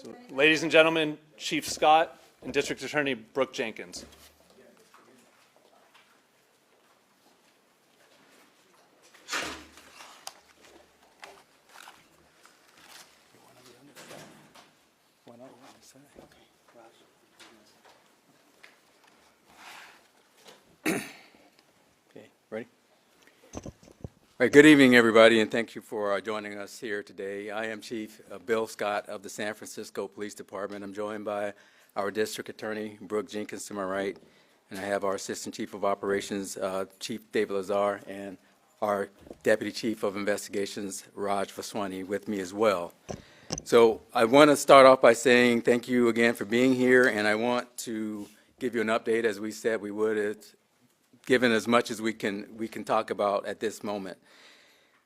So, ladies and gentlemen, Chief Scott and District Attorney Brooke Jenkins. Okay, ready? All right, good evening, everybody, and thank you for joining us here today. I am Chief Bill Scott of the San Francisco Police Department. I'm joined by our District Attorney, Brooke Jenkins, to my right, and I have our Assistant Chief of Operations, Chief David Lazar, and our Deputy Chief of Investigations, Raj Vaswani, with me as well. So I want to start off by saying thank you again for being here, and I want to give you an update, as we said we would. It's given as much as we can talk about at this moment.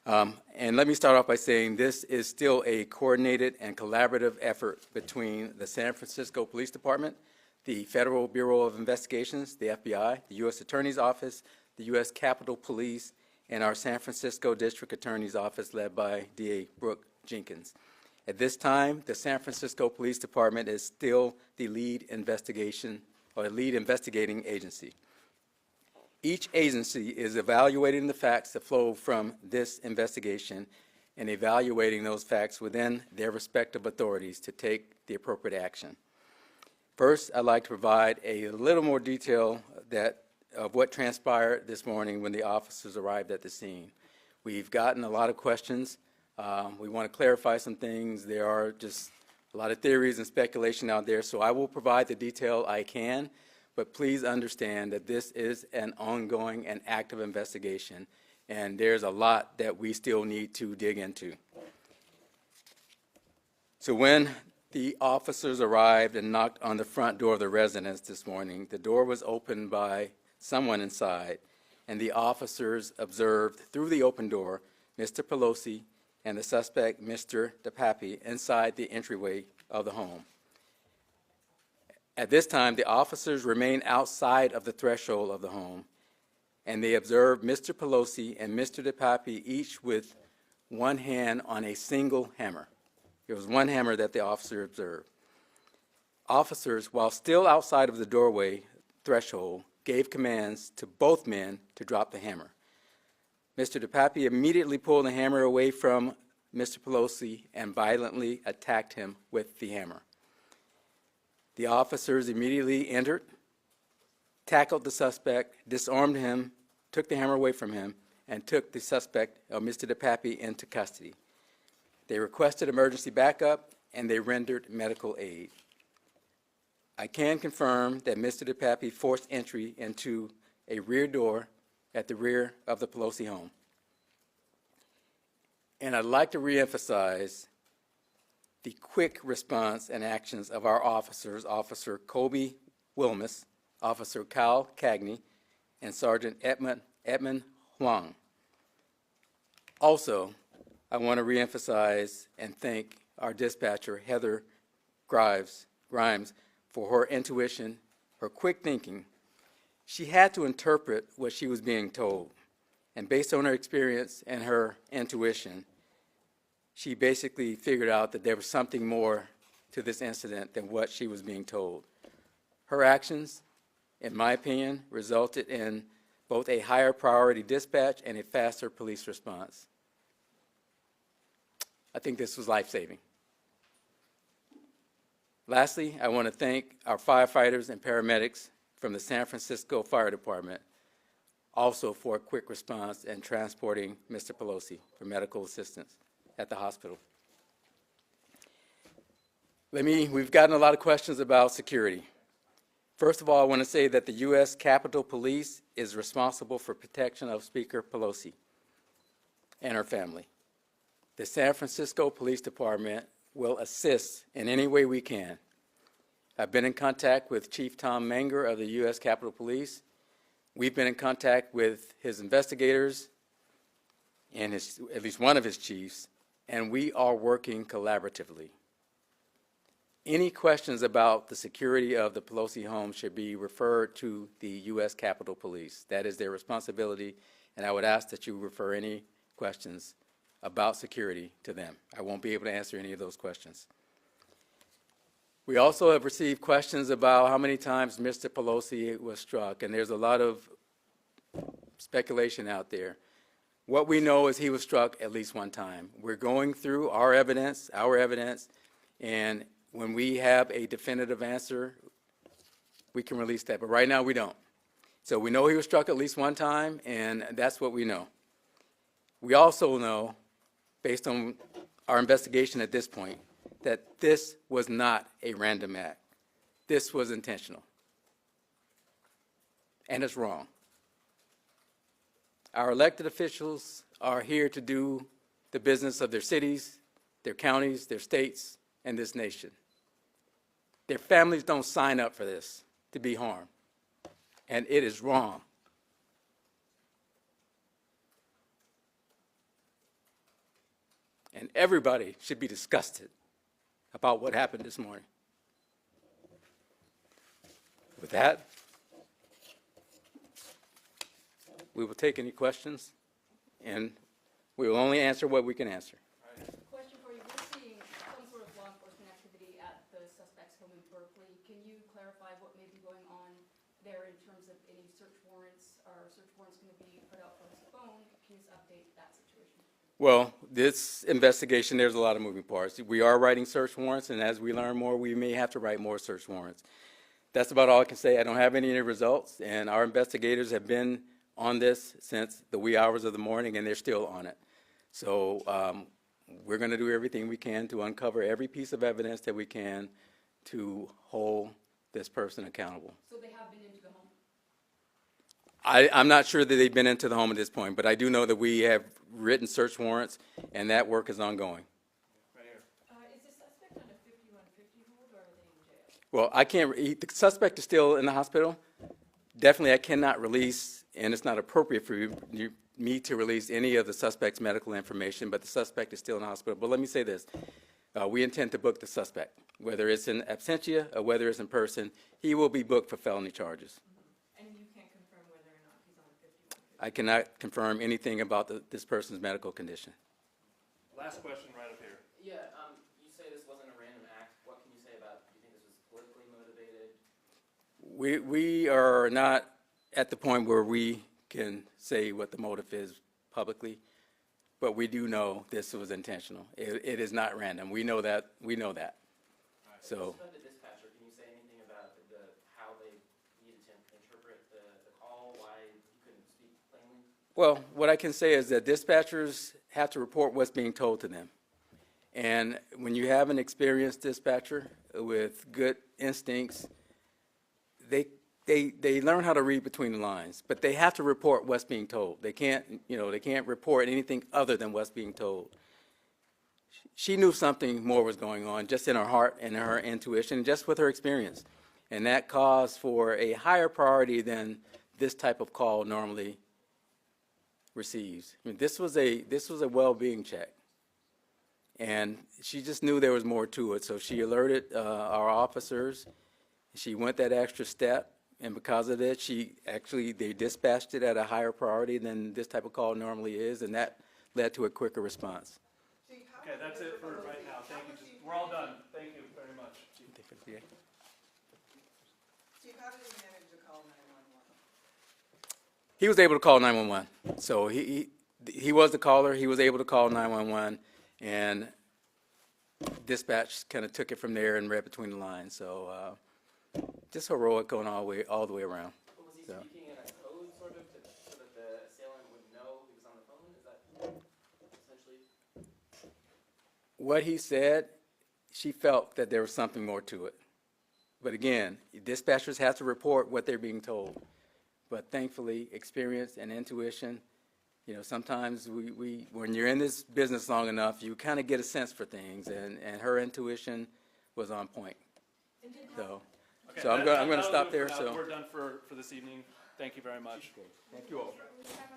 And let me start off by saying this is still a coordinated and collaborative effort between the San Francisco Police Department, the Federal Bureau of Investigations, the FBI, the U.S. Attorney's Office, the U.S. Capitol Police, and our San Francisco District Attorney's Office led by DA Brooke Jenkins. At this time, the San Francisco Police Department is still the lead investigating agency. Each agency is evaluating the facts that flow from this investigation and evaluating those facts within their respective authorities to take the appropriate action. First, I'd like to provide a little more detail of what transpired this morning when the officers arrived at the scene. We've gotten a lot of questions. We want to clarify some things. There are just a lot of theories and speculation out there, so I will provide the detail I can. But please understand that this is an ongoing and active investigation, and there's a lot that we still need to dig into. So when the officers arrived and knocked on the front door of the residence this morning, the door was opened by someone inside, and the officers observed through the open door Mr. Pelosi and the suspect, Mr. DePapi, inside the entryway of the home. At this time, the officers remained outside of the threshold of the home, and they observed Mr. Pelosi and Mr. DePapi each with one hand on a single hammer. It was one hammer that the officer observed. Officers, while still outside of the doorway threshold, gave commands to both men to drop the hammer. Mr. DePapi immediately pulled the hammer away from Mr. Pelosi and violently attacked him with the hammer. The officers immediately entered, tackled the suspect, disarmed him, took the hammer away from him, and took the suspect, Mr. DePapi, into custody. They requested emergency backup, and they rendered medical aid. I can confirm that Mr. DePapi forced entry into a rear door at the rear of the Pelosi home. And I'd like to reemphasize the quick response and actions of our officers, Officer Kobe Wilmus, Officer Kyle Cagney, and Sergeant Edmund Huang. Also, I want to reemphasize and thank our dispatcher, Heather Grimes, for her intuition, her quick thinking. She had to interpret what she was being told, and based on her experience and her intuition, she basically figured out that there was something more to this incident than what she was being told. Her actions, in my opinion, resulted in both a higher priority dispatch and a faster police response. I think this was life-saving. Lastly, I want to thank our firefighters and paramedics from the San Francisco Fire Department also for a quick response in transporting Mr. Pelosi for medical assistance at the hospital. We've gotten a lot of questions about security. First of all, I want to say that the U.S. Capitol Police is responsible for protection of Speaker Pelosi and her family. The San Francisco Police Department will assist in any way we can. I've been in contact with Chief Tom Menger of the U.S. Capitol Police. We've been in contact with his investigators and at least one of his chiefs, and we are working collaboratively. Any questions about the security of the Pelosi home should be referred to the U.S. Capitol Police. That is their responsibility, and I would ask that you refer any questions about security to them. I won't be able to answer any of those questions. We also have received questions about how many times Mr. Pelosi was struck, and there's a lot of speculation out there. What we know is he was struck at least one time. We're going through our evidence, and when we have a definitive answer, we can release that. But right now, we don't. So we know he was struck at least one time, and that's what we know. We also know, based on our investigation at this point, that this was not a random act. This was intentional. And it's wrong. Our elected officials are here to do the business of their cities, their counties, their states, and this nation. Their families don't sign up for this to be harmed. And it is wrong. And everybody should be disgusted about what happened this morning. With that, we will take any questions, and we will only answer what we can answer. Question for you. We're seeing some sort of law enforcement activity at the suspect's home in Berkeley. Can you clarify what may be going on there in terms of any search warrants? Are search warrants going to be put out for his phone? Can you just update that situation? Well, this investigation, there's a lot of moving parts. We are writing search warrants, and as we learn more, we may have to write more search warrants. That's about all I can say. I don't have any results, and our investigators have been on this since the wee hours of the morning, and they're still on it. So we're going to do everything we can to uncover every piece of evidence that we can to hold this person accountable. So they have been into the home? I'm not sure that they've been into the home at this point, but I do know that we have written search warrants, and that work is ongoing. Right here. Is the suspect on a 5150 hold, or are they in jail? Well, I can't, the suspect is still in the hospital. Definitely, I cannot release, and it's not appropriate for me to release any of the suspect's medical information, but the suspect is still in the hospital. But let me say this. We intend to book the suspect, whether it's in absentia or whether it's in person. He will be booked for felony charges. And you can't confirm whether or not he's on a 5150? I cannot confirm anything about this person's medical condition. Last question right up here. Yeah, you say this wasn't a random act. What can you say about, do you think this was politically motivated? We are not at the point where we can say what the motive is publicly, but we do know this was intentional. It is not random. We know that. We know that. So. About the dispatcher, can you say anything about how they needed to interpret the call, why he couldn't speak plainly? Well, what I can say is that dispatchers have to report what's being told to them. And when you have an experienced dispatcher with good instincts, they learn how to read between the lines, but they have to report what's being told. They can't report anything other than what's being told. She knew something more was going on just in her heart and her intuition, just with her experience. And that caused for a higher priority than this type of call normally receives. I mean, this was a well-being check. And she just knew there was more to it, so she alerted our officers. She went that extra step, and because of it, they dispatched it at a higher priority than this type of call normally is, and that led to a quicker response. Okay, that's it for right now. Thank you. We're all done. Thank you very much. Chief, how did he manage to call 911? He was able to call 911. So he was the caller. He was able to call 911, and dispatch kind of took it from there and read between the lines. So just heroic going all the way around. But was he So. speaking in a code, sort of, so that the assailant would know he was on the phone? Is that essentially? What he said, she felt that there was something more to it. But again, dispatchers have to report what they're being told. But thankfully, experience and intuition, sometimes when you're in this business long enough, you kind of get a sense for things, and her intuition was on point. So I'm going to stop there. So we're done for this evening. Thank you very much. Thank you all. We have a